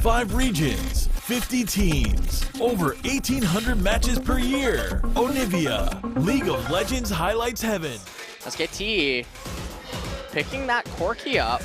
5 regions, 50 teams, over 1,800 matches per year. Onivia, League of Legends highlights heaven. SKT picking that Corki up.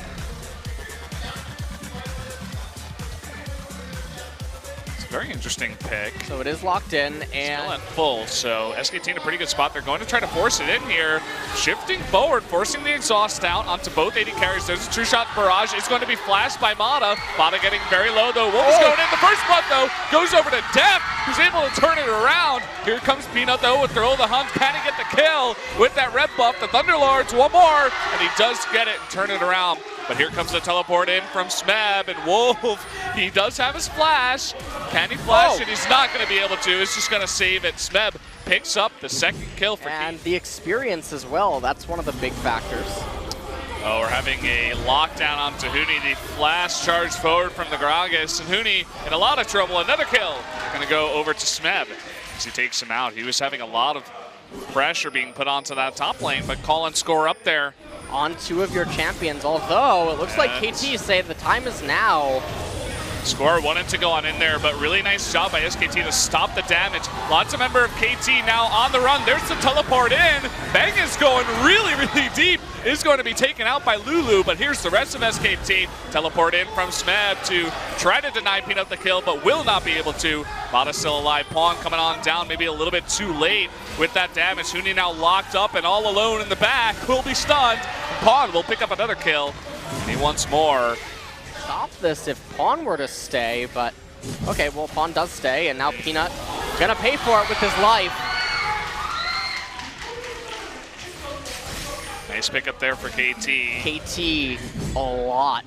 Very interesting pick. So it is locked in and still at full, so SKT in a pretty good spot. They're going to try to force it in here. Shifting forward, forcing the exhaust out onto both AD carries. There's a true shot barrage. It's going to be flashed by Mata. Mata getting very low though. Wolf is going in. The first blood though goes over to Def, who's able to turn it around. Here comes Peanut though with Throw the Hunt. Can he get the kill with that red buff? The Thunderlords, one more, and he does get it and turn it around. But here comes the teleport in from Smeb, and Wolf, he does have his flash. Can he flash it? He's not going to be able to. He's just going to save it. Smeb picks up the second kill for And Keith. the experience as well. That's one of the big factors. Oh, we're having a lockdown onto Huni. The flash charge forward from the Gragas, and Huni in a lot of trouble. Another kill. Going to go over to Smeb as he takes him out. He was having a lot of pressure being put onto that top lane, but call and score up there. On 2 of your champions, although it looks like KT say the time is now. Score wanted to go on in there, but really nice job by SKT to stop the damage. Lots of member of KT now on the run. There's the teleport in. Bang is going really, really deep. Is going to be taken out by Lulu, but here's the rest of SKT. Teleport in from Smeb to try to deny Peanut the kill, but will not be able to. Mata still alive. Pawn coming on down, maybe a little bit too late with that damage. Huni now locked up and all alone in the back. Will be stunned. Pawn will pick up another kill. And he wants more. Stop this if Pawn were to stay, but okay, well, Pawn does stay, and now Peanut gonna pay for it with his life. Nice pickup there for KT. KT, a lot.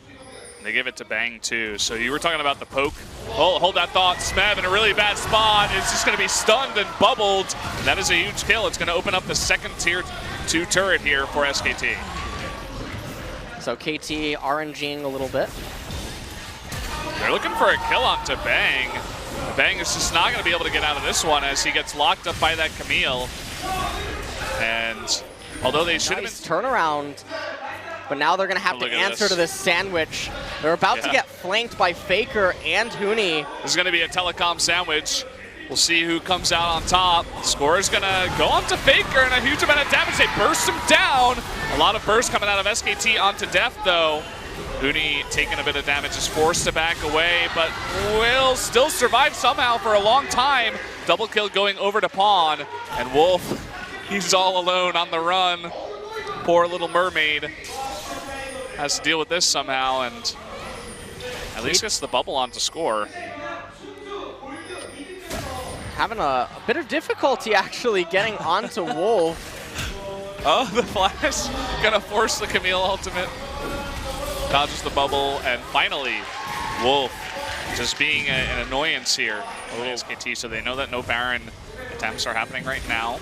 They give it to Bang too. So you were talking about the poke. Oh, hold that thought. Smeb in a really bad spot. It's just going to be stunned and bubbled. And that is a huge kill. It's going to open up the second tier 2 turret here for SKT. So KT RNGing a little bit. They're looking for a kill onto Bang. Bang is just not going to be able to get out of this one as he gets locked up by that Camille. And although they should have been turnaround, but now they're going to have to answer to this sandwich. They're about to get flanked by Faker and Huni. This is going to be a Telecom sandwich. We'll see who comes out on top. Score is going to go on to Faker and a huge amount of damage. They burst him down. A lot of burst coming out of SKT onto Def though. Huni taking a bit of damage, is forced to back away, but will still survive somehow for a long time. Double kill going over to Pawn, and Wolf, he's all alone on the run. Poor little mermaid has to deal with this somehow, and at least gets the bubble on to score. Having a bit of difficulty actually getting onto Wolf. Oh, the flash gonna force the Camille ultimate. Dodges the bubble, and finally, Wolf just being an annoyance here. SKT, so they know that no Baron attempts are happening right now.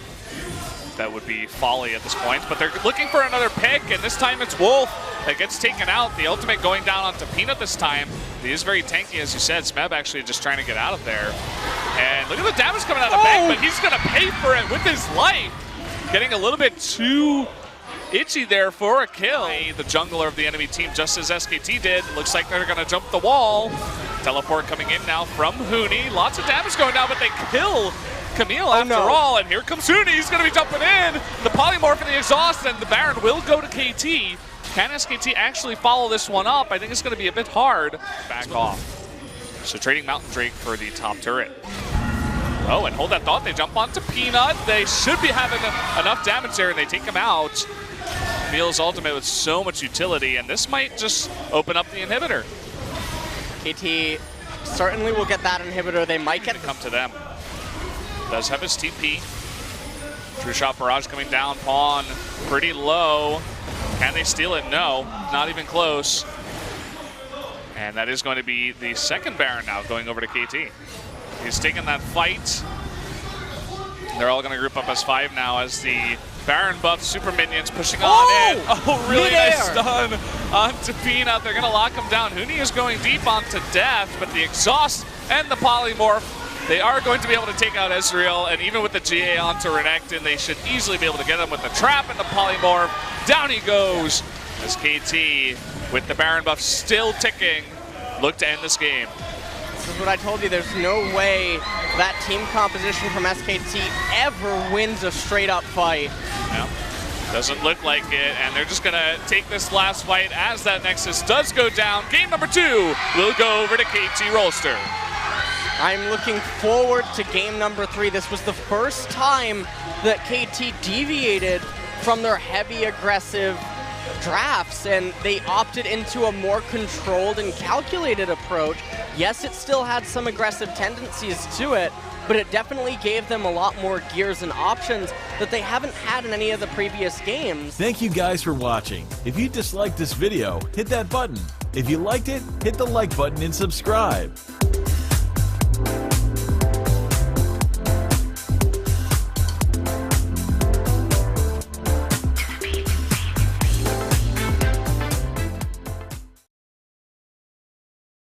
That would be folly at this point, but they're looking for another pick, and this time it's Wolf that gets taken out. The ultimate going down onto Peanut this time. He is very tanky, as you said. Smeb actually just trying to get out of there. And look at the damage coming out of Bang, but he's gonna pay for it with his life. Getting a little bit too itchy there for a kill. The jungler of the enemy team, just as SKT did. Looks like they're gonna jump the wall. Teleport coming in now from Huni. Lots of damage going down, but they kill Camille after all. And here comes Huni, he's gonna be jumping in. The polymorph and the exhaust, and the Baron will go to KT. Can SKT actually follow this one up? I think it's gonna be a bit hard. Back off. So trading Mountain Drake for the top turret. Oh, and hold that thought, they jump onto Peanut. They should be having enough damage there, and they take him out. Camille's ultimate with so much utility, and this might just open up the inhibitor. KT certainly will get that inhibitor. They might get come to them. Does have his TP. True shot barrage coming down. Pawn pretty low. Can they steal it? No, not even close. And that is going to be the second Baron now going over to KT. He's taking that fight. They're all going to group up as 5 now as the Baron buff super minions pushing on in. Oh, really nice stun onto Peanut. They're going to lock him down. Huni is going deep onto Death, but the exhaust and the polymorph, they are going to be able to take out Ezreal, and even with the GA onto Renekton, they should easily be able to get him with the trap and the polymorph. Down he goes as KT, with the Baron buff still ticking, look to end this game. This is what I told you. There's no way that team composition from SKT ever wins a straight-up fight. Yeah. Doesn't look like it, and they're just going to take this last fight as that Nexus does go down. Game number 2 will go over to KT Rolster. I'm looking forward to game number 3. This was the first time that KT deviated from their heavy aggressive drafts, and they opted into a more controlled and calculated approach. Yes, it still had some aggressive tendencies to it, but it definitely gave them a lot more gears and options that they haven't had in any of the previous games. Thank you guys for watching. If you disliked this video, hit that button. If you liked it, hit the like button and subscribe.